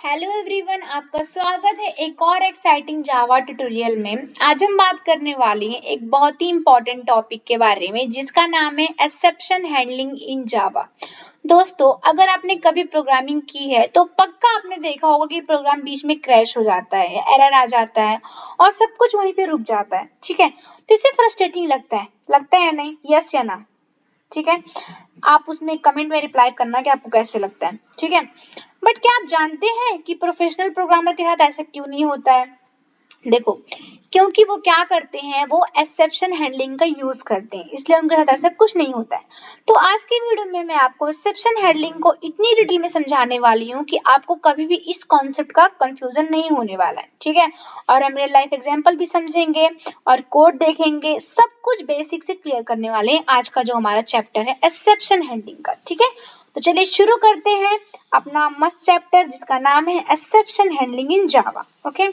Hello everyone, आपका स्वागत है एक और एक्साइटिंग जावा ट्यूटोरियल में। आज हम बात करने वाले हैं एक बहुत ही इम्पोर्टेंट टॉपिक के बारे में जिसका नाम है एक्सेप्शन हैंडलिंग इन जावा। दोस्तों, अगर आपने कभी प्रोग्रामिंग की है तो पक्का आपने देखा होगा कि प्रोग्राम बीच में क्रैश हो जाता है, एरर आ जाता है और सब कुछ वहीं पे रुक जाता है। ठीक है, तो इससे फ्रस्ट्रेटिंग लगता है या नहीं? यस या ना? ठीक है, आप उसमें कमेंट में रिप्लाई करना कि आपको कैसे लगता है। ठीक है, बट क्या आप जानते हैं कि प्रोफेशनल प्रोग्रामर के साथ ऐसा क्यों नहीं होता है? देखो, क्योंकि वो क्या करते हैं, वो एक्सेप्शन हैंडलिंग का यूज करते हैं, इसलिए उनके साथ ऐसा कुछ नहीं होता है। तो आज की वीडियो में मैं आपको एक्सेप्शन हैंडलिंग को इतनी डिटेल में समझाने वाली हूँ कि आपको कभी भी इस कॉन्सेप्ट का कंफ्यूजन नहीं होने वाला है। ठीक है, और हम रियल लाइफ एग्जांपल भी समझेंगे और कोड देखेंगे, सब कुछ बेसिक से क्लियर करने वाले हैं आज का जो हमारा चैप्टर है एक्सेप्शन हैंडलिंग का। ठीक है, तो चलिए शुरू करते हैं अपना मस्त चैप्टर जिसका नाम है exception handling in Java. Okay,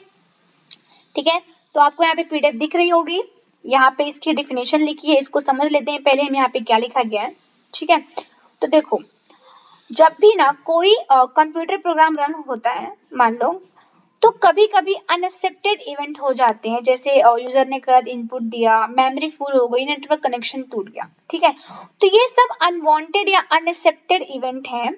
ठीक है, तो आपको यहाँ पे पीडीएफ दिख रही होगी, यहाँ पे इसकी डेफिनेशन लिखी है, इसको समझ लेते हैं पहले हम यहाँ पे क्या लिखा गया है। ठीक है, तो देखो, जब भी ना कोई कंप्यूटर प्रोग्राम रन होता है, मान लो, तो कभी कभी अनएक्सेप्टेड इवेंट हो जाते हैं, जैसे यूजर ने गलत इनपुट दिया, मेमोरी फुल हो गई, नेटवर्क कनेक्शन टूट गया। ठीक है, तो ये सब अनवांटेड या अनएक्सेप्टेड इवेंट हैं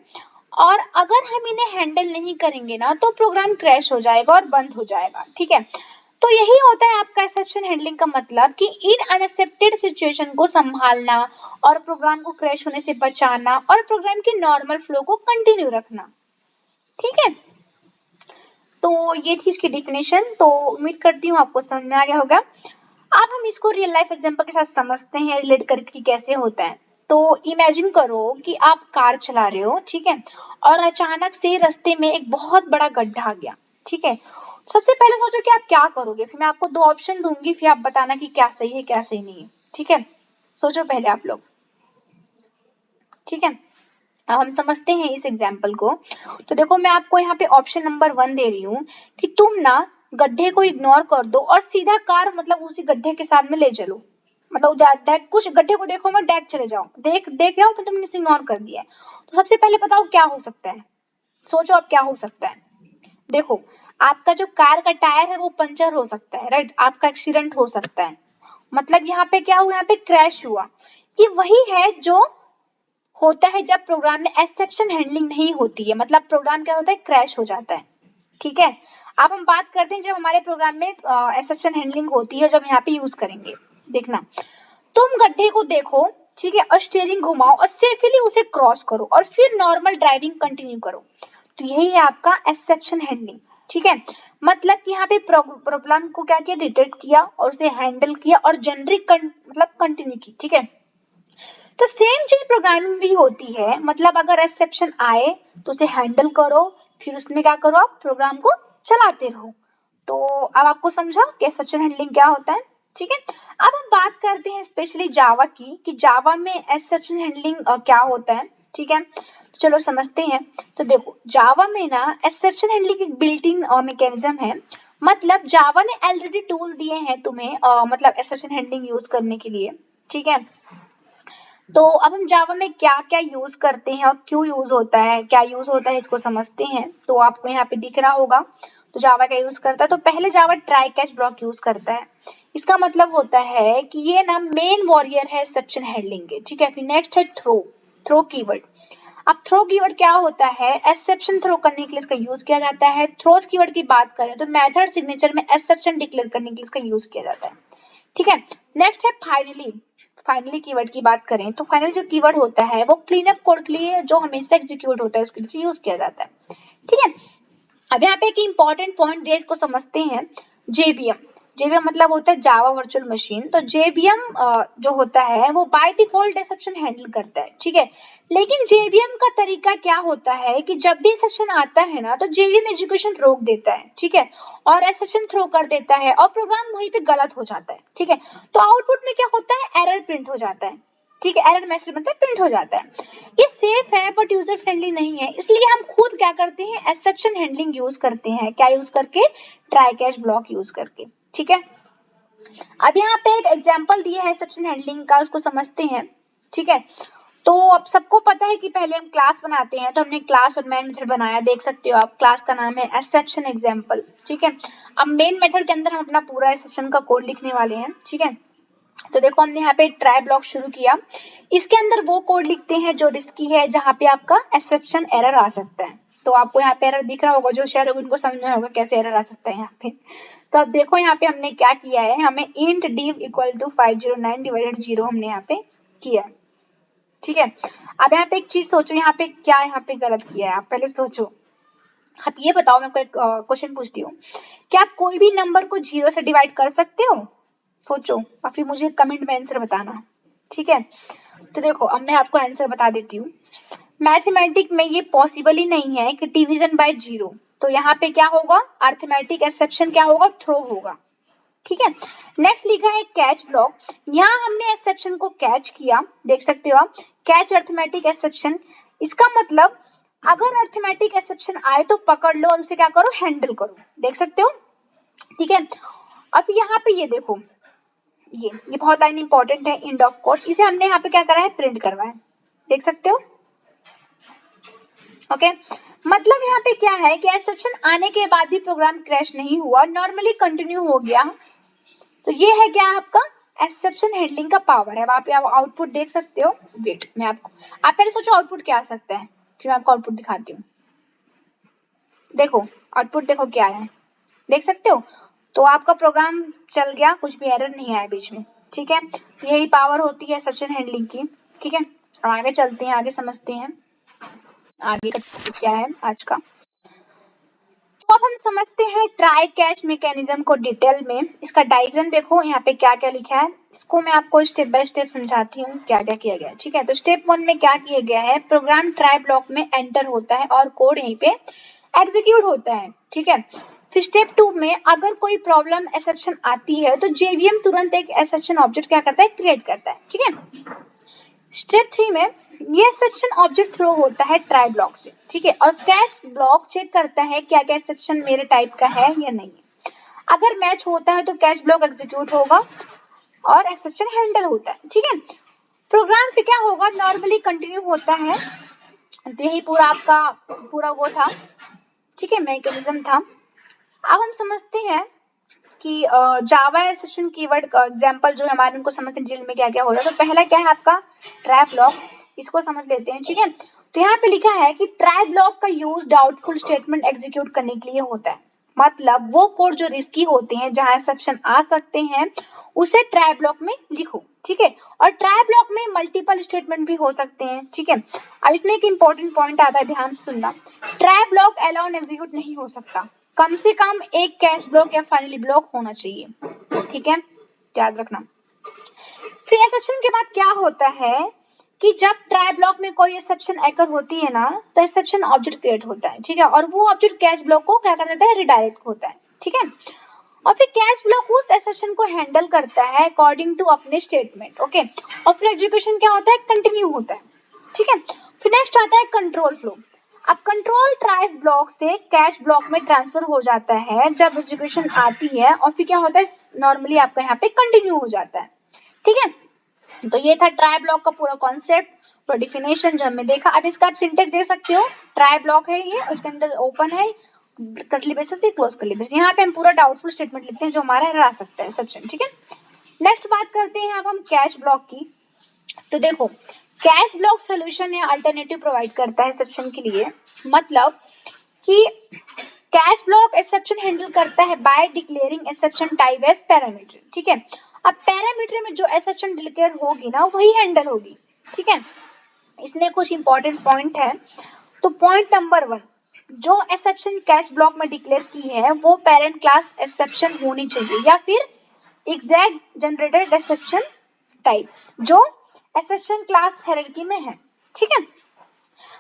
और अगर हम इन्हें हैंडल नहीं करेंगे ना तो प्रोग्राम क्रैश हो जाएगा और बंद हो जाएगा। ठीक है, तो यही होता है आपका एक्सेप्शन हैंडलिंग का मतलब कि इन अनएक्सेप्टेड सिचुएशन को संभालना और प्रोग्राम को क्रैश होने से बचाना और प्रोग्राम की नॉर्मल फ्लो को कंटिन्यू रखना। ठीक है, तो ये थी इसकी डेफिनेशन। तो उम्मीद करती हूँ आपको समझ में आ गया होगा। अब हम इसको रियल लाइफ एग्जांपल के साथ समझते हैं, रिलेट करके कैसे होता है। तो इमेजिन करो कि आप कार चला रहे हो, ठीक है, और अचानक से रास्ते में एक बहुत बड़ा गड्ढा आ गया। ठीक है, सबसे पहले सोचो कि आप क्या करोगे, फिर मैं आपको दो ऑप्शन दूंगी, फिर आप बताना कि क्या सही है क्या सही नहीं है। ठीक है, सोचो पहले आप लोग। ठीक है, अब हम समझते हैं इस एग्जाम्पल को। तो देखो, मैं आपको यहाँ पे ऑप्शन नंबर 1 दे रही हूँ कि तुम ना गड्ढे को इग्नोर कर दो और सीधा कार मतलब उसी गड्ढे के साथ में ले चलो। मतलब कुछ गड्ढे को देखो मत, डायरेक्ट चले जाओ, देख जाओ तो तुमने इसे इग्नोर कर दिया है। तो सबसे पहले बताओ क्या हो सकता है, सोचो अब क्या हो सकता है। देखो, आपका जो कार का टायर है वो पंचर हो सकता है, राइट, आपका एक्सीडेंट हो सकता है। मतलब यहाँ पे क्या हुआ, यहाँ पे क्रैश हुआ। ये वही है जो होता है जब प्रोग्राम में एक्सेप्शन हैंडलिंग नहीं होती है, मतलब प्रोग्राम क्या होता है, क्रैश हो जाता है। ठीक है, अब हम बात करते हैं जब हमारे प्रोग्राम में एक्सेप्शन हैंडलिंग होती है, जब यहाँ पे यूज करेंगे। देखना, तुम गड्ढे को देखो, ठीक है, और स्टीयरिंग घुमाओ और सेफली उसे क्रॉस करो और फिर नॉर्मल ड्राइविंग कंटिन्यू करो। तो यही है आपका एक्सेप्शन हैंडलिंग। ठीक है, मतलब कि यहाँ पे प्रॉब्लम को क्या किया, डिटेक्ट किया और उसे हैंडल किया और जनरिक मतलब कंटिन्यू की। ठीक है, तो सेम चीज प्रोग्रामिंग भी होती है, मतलब अगर एक्सेप्शन आए तो उसे हैंडल करो, फिर उसमें क्या करो, आप प्रोग्राम को चलाते रहो। तो अब आपको समझा कि एक्सेप्शन हैंडलिंग क्या होता है। ठीक है, अब हम बात करते हैं स्पेशली जावा की, कि जावा में एक्सेप्शन हैंडलिंग क्या होता है। ठीक है, तो चलो समझते हैं। तो देखो, जावा में ना एक्सेप्शन हैंडलिंग एक बिल्ट इन मैकेनिज्म है। मतलब जावा ने ऑलरेडी टूल दिए हैं तुम्हें, मतलब एक्सेप्शन हैंडलिंग यूज करने के लिए। ठीक है, तो अब हम जावा में क्या क्या यूज करते हैं और क्यों यूज होता है, क्या यूज होता है, इसको समझते हैं। तो आपको यहाँ पे दिख रहा होगा, तो जावा क्या यूज करता है। तो पहले जावा ट्राई कैच ब्लॉक यूज करता है। इसका मतलब होता है कि ये ना मेन वॉरियर है एक्सेप्शन हैंडलिंग के। ठीक है, फिर नेक्स्ट है थ्रो कीवर्ड। अब थ्रो कीवर्ड क्या होता है, एक्सेप्शन थ्रो करने के लिए इसका यूज किया जाता है। थ्रोज कीवर्ड की बात करें तो मेथड सिग्नेचर में एक्सेप्शन डिक्लेयर करने के लिए इसका यूज किया जाता है। ठीक है, नेक्स्ट है फाइनली कीवर्ड की बात करें तो फाइनल जो कीवर्ड होता है वो क्लीन अप कोड के लिए जो हमेशा एग्जीक्यूट होता है उसके लिए यूज किया जाता है। ठीक है, अब यहाँ पे एक इंपॉर्टेंट पॉइंट दिया, इसको समझते हैं। जेवीएम, जेवीएम मतलब होता है जावा वर्चुअल मशीन। तो जेवीएम जो होता है वो बाय डिफॉल्ट एक्सेप्शन हैंडल करता है। ठीक है, लेकिन जेवीएम का तरीका क्या होता है कि जब भी एक्सेप्शन आता है ना तो जेवीएम एग्जीक्यूशन रोक देता है। ठीक है, और एक्सेप्शन थ्रो कर देता है और प्रोग्राम वहीं पे गलत हो जाता है। ठीक है, तो आउटपुट में क्या होता है, एरर प्रिंट हो जाता है। ठीक है, एरर मैसेज मतलब प्रिंट हो जाता है। ये सेफ है बट यूजर फ्रेंडली नहीं है, इसलिए हम खुद क्या करते हैं, एक्सेप्शन हैंडलिंग यूज करते हैं। क्या यूज करके, ट्राई कैच ब्लॉक यूज करके। ठीक है, अब यहाँ पे एक एग्जांपल दिया है एक्सेप्शन हैंडलिंग का, उसको समझते हैं। ठीक है, तो अब सबको पता है कि पहले हम क्लास बनाते हैं, तो हमने क्लास और मेन मेथड बनाया, देख सकते हो आप। क्लास का नाम है एक्सेप्शन एग्जाम्पल, ठीक है। अब मेन मेथड के अंदर हम अपना पूरा एक्सेप्शन का कोड लिखने वाले हैं, ठीक है। तो देखो हमने यहाँ पे ट्राई ब्लॉक शुरू किया, इसके अंदर वो कोड लिखते हैं जो रिस्की है, जहाँ पे आपका एक्सेप्शन एरर आ सकता है। तो आपको यहाँ पे एरर दिख रहा होगा, जो शेयर होगा उनको समझ में होगा कैसे एरर आ सकता है यहाँ पे। तो अब देखो यहाँ पे हमने क्या किया है, हमें int div equal to 509 divided 0 हमने यहाँ पे किया है, ठीक है। अब यहाँ पे एक चीज सोचो, यहाँ पे क्या यहाँ पे गलत किया है, आप पहले सोचो। आप ये बताओ, मैं आपको एक क्वेश्चन पूछती हूँ, क्या आप कोई भी नंबर को 0 से डिवाइड कर सकते हो? सोचो और फिर मुझे कमेंट में आंसर बताना, ठीक है। तो देखो अब मैं आपको आंसर बता देती हूँ। मैथमेटिक में ये पॉसिबल ही नहीं है कि डिवीजन बाय 0, तो यहाँ पे क्या होगा, अरिथमेटिक एक्सेप्शन क्या होगा, थ्रो होगा, ठीक है। नेक्स्ट लिखा है कैच ब्लॉक, यहाँ हमने एक्सेप्शन को कैच किया, देख सकते हो आप, कैच अरिथमेटिक एक्सेप्शन। इसका मतलब अगर अरिथमेटिक एक्सेप्शन आए तो पकड़ लो और उसे क्या करो, हैंडल करो, देख सकते हो, ठीक है। अब यहाँ पे ये देखो, ये बहुत लाइन इंपॉर्टेंट है, एंड ऑफ कोड, इसे हमने यहाँ पे क्या करा है, प्रिंट करवाया, देख सकते हो, ओके। मतलब यहाँ पे क्या है कि एक्सेप्शन आने के बाद भी प्रोग्राम क्रैश नहीं हुआ, नॉर्मली कंटिन्यू हो गया। तो ये है क्या आपका एक्सेप्शन हैंडलिंग का पावर है। आप आउटपुट देख सकते हो, वेट मैं आपको, आप पहले सोचो आउटपुट क्या आ सकता है, फिर मैं आपको आउटपुट दिखाती हूँ। देखो आउटपुट देखो क्या है, देख सकते हो। तो आपका प्रोग्राम चल गया, कुछ भी एरर नहीं आया बीच में, ठीक है। यही पावर होती है एक्सेप्शन हैंडलिंग की, ठीक है। और आगे चलते हैं, आगे समझते हैं आगे का टॉपिक क्या है आज का। तो अब हम समझते हैं ट्राई कैच मैकेनिज्म को डिटेल में। इसका डायग्राम देखो यहाँ पे क्या क्या लिखा है, इसको मैं आपको स्टेप बाय स्टेप समझाती हूँ क्या क्या किया गया है, ठीक है। तो स्टेप 1 में क्या किया गया है, प्रोग्राम ट्राई ब्लॉक में एंटर होता है और कोड यहीं पे एग्जीक्यूट होता है, ठीक है। फिर स्टेप 2 में अगर कोई प्रॉब्लम एक्सेप्शन आती है तो जेवीएम तुरंत एक एक्सेप्शन ऑब्जेक्ट क्या करता है, क्रिएट करता है, ठीक है। स्टेप 3 में ये एक्सेप्शन ऑब्जेक्ट थ्रो होता है ट्राई ब्लॉक से, ठीक है। और कैच ब्लॉक चेक करता है क्या क्या एक्सेप्शन मेरे टाइप का है या नहीं। अगर मैच होता है तो कैच ब्लॉक एग्जीक्यूट होगा और एक्सेप्शन हैंडल होता है, ठीक है। प्रोग्राम फिर क्या होगा, नॉर्मली कंटिन्यू होता है। तो यही पूरा आपका पूरा वो था, ठीक है, मैकेनिज्म था। अब हम समझते हैं कि जावा एक्सेप्शन कीवर्ड का एग्जांपल जो हमारे उनको समझते हैं डिटेल में क्या क्या हो रहा है। तो पहला क्या है आपका ट्राई ब्लॉक, इसको समझ लेते हैं, ठीक है। तो यहाँ पे लिखा है कि ट्राई ब्लॉक का यूज डाउटफुल स्टेटमेंट एग्जीक्यूट करने के लिए होता है। मतलब वो कोड जो रिस्की होते हैं, जहां एक्सेप्शन आ सकते हैं, उसे ट्राई ब्लॉक में लिखो, ठीक है। और ट्राई ब्लॉक में मल्टीपल स्टेटमेंट भी हो सकते हैं, ठीक है। अब इसमें एक इंपॉर्टेंट पॉइंट आता है, ध्यान से सुनना। ट्राई ब्लॉक अलोन एग्जीक्यूट नहीं हो सकता, कम से कम एक कैच ब्लॉक या फाइनली ब्लॉक होना चाहिए, ठीक है, याद रखना। फिर एक्सेप्शन के बाद क्या होता है कि जब ट्राई ब्लॉक में कोई एक्सेप्शन एकर होती है ना, तो एक्सेप्शन ऑब्जेक्ट क्रिएट होता है, ठीक है। और वो ऑब्जेक्ट कैच ब्लॉक को क्या कर देता है, रिडायरेक्ट होता है, ठीक है। और फिर कैच ब्लॉक उस एक्सेप्शन को हैंडल करता है अकॉर्डिंग टू अपने स्टेटमेंट, ओके। और फिर एग्जीक्यूशन क्या होता है, कंटिन्यू होता है, ठीक है। फिर नेक्स्ट आता है कंट्रोल फ्लो। अब कंट्रोल ट्राई ब्लॉक से कैच ब्लॉक में ट्रांसफर हो जाता है जब एग्जीक्यूशन आती है, और फिर क्या होता है, नॉर्मली आपका यहाँ पे कंटिन्यू हो जाता है, ठीक है। तो ये था ट्राई ब्लॉक का पूरा कॉन्सेप्ट और डिफिनेशन जो हमने देखा। अब इसका आप सिंटेक्स देख सकते हो, ट्राई ब्लॉक है ये, उसके अंदर ओपन है कर्ली ब्रेसेस से क्लोज कर्ली ब्रेसेस। यहाँ पे हम पूरा डाउटफुल स्टेटमेंट लिखते हैं जो हमारा एरर आ सकता है, एक्सेप्शन, ठीक है। नेक्स्ट बात करते हैं अब हम कैच ब्लॉक की। तो देखो कैच ब्लॉक सोल्यूशन या अल्टरनेटिव प्रोवाइड करता है एक्सेप्शन के लिए। मतलब कि कैच ब्लॉक एक्सेप्शन हैंडल करता है by declaring exception type as parameter, ठीक है। अब पैरामीटर में जो एक्सेप्शन डिक्लेयर होगी ना, वही हैंडल होगी, ठीक है। इसमें कुछ इंपॉर्टेंट पॉइंट है। तो पॉइंट नंबर 1, जो एक्सेप्शन कैच ब्लॉक में डिक्लेयर की है वो पेरेंट क्लास एक्सेप्शन होनी चाहिए, या फिर एग्जैक्ट जनरेटेड एक्सेप्शन टाइप जो एक्सेप्शन क्लास हायरार्की में है, ठीक है।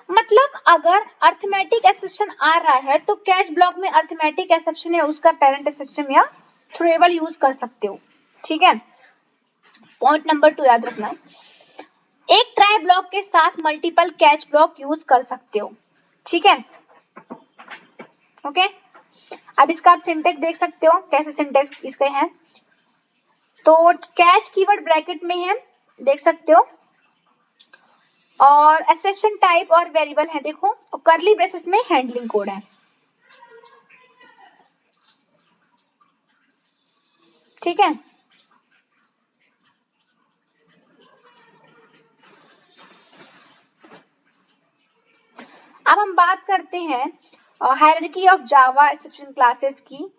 मतलब अगर अरिथमेटिक एक्सेप्शन आ रहा है तो कैच ब्लॉक में अरिथमेटिक एक्सेप्शन है उसका पेरेंट एक्सेप्शन या थ्रोएबल यूज कर सकते हो, ठीक है। पॉइंट नंबर 2 याद रखना, एक ट्राई ब्लॉक के साथ मल्टीपल कैच ब्लॉक यूज कर सकते हो, ठीक है, ओके। अब इसका आप सिंटेक्स देख सकते हो, कैसे सिंटेक्स इसके हैं। तो कैच कीवर्ड ब्रैकेट में है, देख सकते हो। और एक्सेप्शन टाइप और वेरिएबल है देखो, और कर्ली ब्रेसेस में हैंडलिंग कोड है। ठीक है, अब हम बात करते हैं hierarchy of Java exception classes की।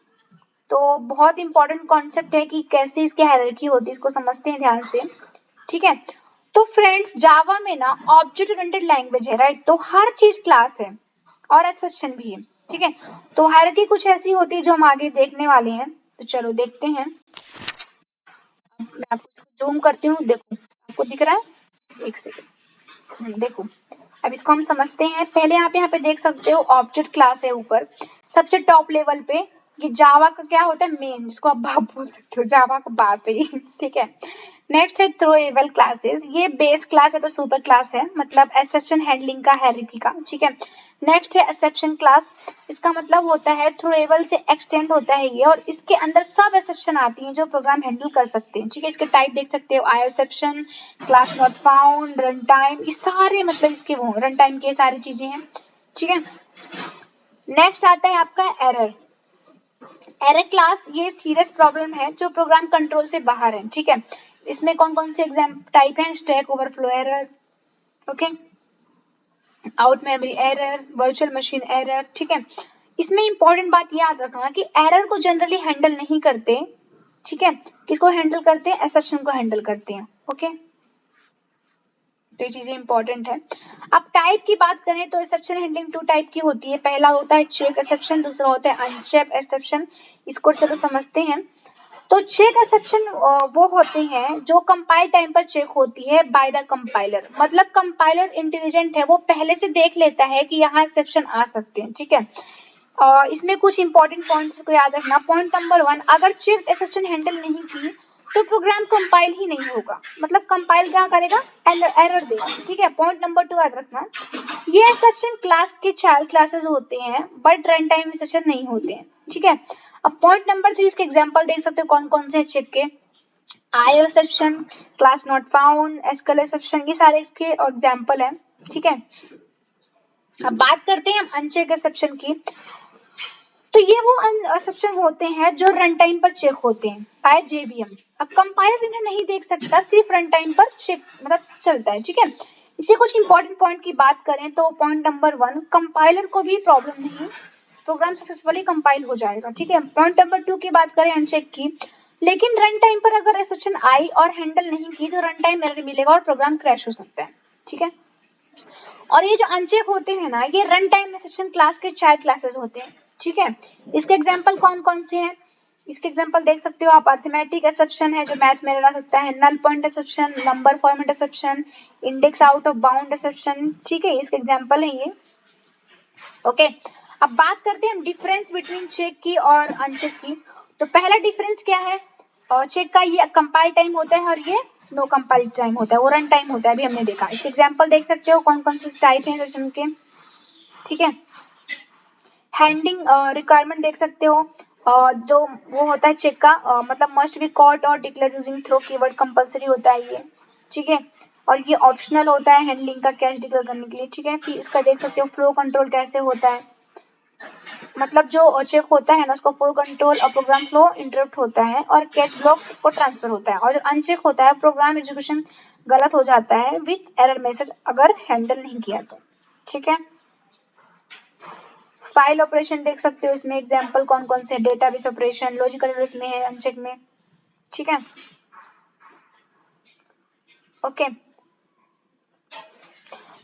तो बहुत इंपॉर्टेंट कॉन्सेप्ट है कि कैसे इसकी हायरार्की होती है, इसको समझते हैं ध्यान से। ठीक है, तो फ्रेंड्स जावा में ना ऑब्जेक्ट ओरिएंटेड लैंग्वेज है, राइट, तो हर चीज क्लास है और एक्सेप्शन भी है। ठीक है, तो हायरार्की कुछ ऐसी होती है जो हम आगे देखने वाले हैं, तो चलो देखते हैं। मैं आपको इसको जूम करती हूँ, देखो आपको दिख रहा है, एक सेकंड, देखो अब इसको हम समझते हैं। पहले आप यहाँ पे देख सकते हो ऑब्जेक्ट क्लास है ऊपर सबसे टॉप लेवल पे, ये जावा का क्या होता है मेन, जिसको आप बाप बोल सकते हो, जावा का बाप है ये। ठीक है, नेक्स्ट है थ्रोएबल क्लासेस, ये बेस क्लास है तो सुपर क्लास है, मतलब एक्सेप्शन हैंडलिंग का हायरार्की का। ठीक है, नेक्स्ट है एक्सेप्शन क्लास, इसका मतलब होता है थ्रोएबल से एक्सटेंड होता है ये, और इसके अंदर सब एक्सेप्शन आती हैं जो प्रोग्राम हैंडल कर सकते हैं। ठीक है, इसके टाइप देख सकते हो, I exception, class not found, run time, ये सारे मतलब इसके वो रन टाइम के सारी चीजें हैं। ठीक है, नेक्स्ट आता है आपका एरर। एरर क्लास ये सीरियस प्रॉब्लम है जो प्रोग्राम कंट्रोल से बाहर है। ठीक है, इसमें कौन कौन से एग्जाम टाइप हैं, stack overflow error, okay, out memory error, virtual machine error. ठीक है, इसमें इंपॉर्टेंट बात याद रखना कि एरर को जनरली हैंडल नहीं करते। ठीक है, किसको हैंडल करते हैं, एक्सेप्शन को हैंडल करते हैं। ओके, तो ये चीजें इंपॉर्टेंट है। अब टाइप की बात करें तो एक्सेप्शन हैंडलिंग टू टाइप की होती है, पहला होता है चेक एक्सेप्शन, दूसरा होता है अनचेक एक्सेप्शन। इसको चलो समझते हैं। तो चेक एक्सेप्शन वो होते हैं जो कंपाइल टाइम पर चेक होती है बाय द कंपाइलर, मतलब कंपाइलर इंटेलिजेंट है, वो पहले से देख लेता है कि यहाँ एक्सेप्शन आ सकते हैं। ठीक है, इसमें कुछ इंपॉर्टेंट पॉइंट्स को याद रखना। पॉइंट नंबर 1, अगर चेक एक्सेप्शन हैंडल नहीं की तो प्रोग्राम कंपाइल ही नहीं होगा, मतलब कंपाइल क्या करेगा, एरर देगा। ठीक है, पॉइंट नंबर 2 याद रखना, ये एक्सेप्शन क्लास के चाइल्ड क्लासेस होते हैं बट रन टाइम एक्सेप्शन नहीं होते हैं। ठीक है, अब पॉइंट नंबर 3, इसके एग्जांपल देख सकते हो कौन कौन से चेक के, I exception, class not found, SQL exception, ये सारे इसके एग्जांपल हैं। ठीक है, अब बात करते हैं हम अनचेक एक्सेप्शन की। तो ये वो एक्सेप्शन होते हैं जो रन टाइम पर चेक होते हैं बाय जेवीएम। अब कंपाइलर इन्हें नहीं देख सकता, सिर्फ रन टाइम पर चेक मतलब चलता है। ठीक है, इसे कुछ इंपॉर्टेंट पॉइंट की बात करें तो पॉइंट नंबर 1, कंपाइलर को भी प्रॉब्लम नहीं, प्रोग्राम सक्सेसफुली कंपाइल हो जाएगा। ठीक है, पॉइंट नंबर 2 की बात करें अनचेक की, लेकिन रन टाइम पर अगर एक्सेप्शन आई और हैंडल नहीं की तो रन टाइम एरर मिलेगा और प्रोग्राम क्रैश हो सकता है। ठीक है, और ये जो अनचेक होते हैं ना, ये रन टाइम एक्सेप्शन क्लास के चाइल्ड क्लासेस होते हैं। ठीक है, इसके एग्जांपल कौन कौन से हैं, इसके एग्जांपल देख सकते हो आप, अरिथमेटिक एक्सेप्शन है जो मैथ में लगा सकता है, null point exception, number format exception, index out of bound exception. ठीक है, इसके एग्जांपल है ये। ओके, अब बात करते हैं हम डिफरेंस बिटवीन चेक की और अनचेक की। तो पहला डिफरेंस क्या है, चेक का ये कंपाइल टाइम होता है और ये नो कंपाइल टाइम होता है, वो रन टाइम होता है, अभी हमने देखा। इसके एग्जांपल देख सकते हो कौन कौन से टाइप हैं सिस्टम के। ठीक है, हैंडलिंग रिक्वायरमेंट देख सकते हो, जो वो होता है चेक का, मतलब मस्ट बी कॉट और declare using throw keyword compulsory होता है ये। ठीक है, और ये ऑप्शनल होता है हैंडलिंग का कैश डिक्लेयर करने के लिए। ठीक है, फिर इसका देख सकते हो फ्लो कंट्रोल कैसे होता है, मतलब जो चेक होता है ना उसको फ्लो कंट्रोल और प्रोग्राम फ्लो इंटरप्ट होता है और कैश ब्लॉक को ट्रांसफर होता है, और जो अनचेक होता है प्रोग्राम एग्जीक्यूशन गलत हो जाता है विथ एरर मैसेज अगर हैंडल नहीं किया तो। ठीक है, फाइल ऑपरेशन देख सकते हो, इसमें एग्जांपल कौन कौन से, डेटाबेस ऑपरेशन, लॉजिकल एरर इसमें है अनचेक में। ठीक है, ओके,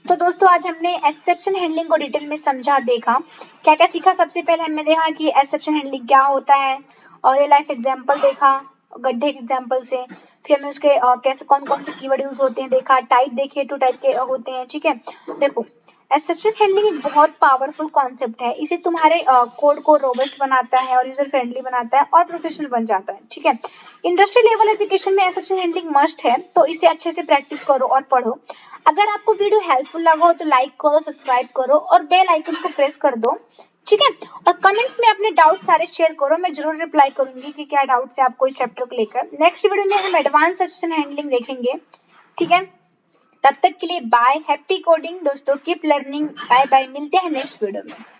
तो दोस्तों आज हमने एक्सेप्शन हैंडलिंग को डिटेल में समझा, देखा क्या क्या सीखा। सबसे पहले हमने देखा कि एक्सेप्शन हैंडलिंग क्या होता है, और ये लाइफ एग्जांपल देखा गड्ढे के एग्जांपल से, फिर हमने उसके कैसे कौन कौन से कीवर्ड यूज होते हैं देखा, टाइप देखिए 2 टाइप के होते हैं। ठीक है, देखो एक्सेप्शन हैंडलिंग एक बहुत पावरफुल कॉन्सेप्ट है, इसे तुम्हारे कोड को रोबस्ट बनाता है और यूजर फ्रेंडली बनाता है और प्रोफेशनल बन जाता है। ठीक है, इंडस्ट्री लेवल एप्लीकेशन में एक्सेप्शन हैंडलिंग मस्ट है, तो इसे अच्छे से प्रैक्टिस करो और पढ़ो। अगर आपको वीडियो हेल्पफुल लगा हो तो लाइक करो, सब्सक्राइब करो और बेल आइकन को प्रेस कर दो। ठीक है, और कमेंट्स में अपने डाउट सारे शेयर करो, मैं जरूर रिप्लाई करूंगी कि क्या डाउट्स है आपको इस चैप्टर को लेकर। नेक्स्ट वीडियो में हम एडवांस एक्सेप्शन हैंडलिंग देखेंगे। ठीक है, तब तक के लिए बाय, हैप्पी कोडिंग दोस्तों, कीप लर्निंग, बाय बाय, मिलते हैं नेक्स्ट वीडियो में।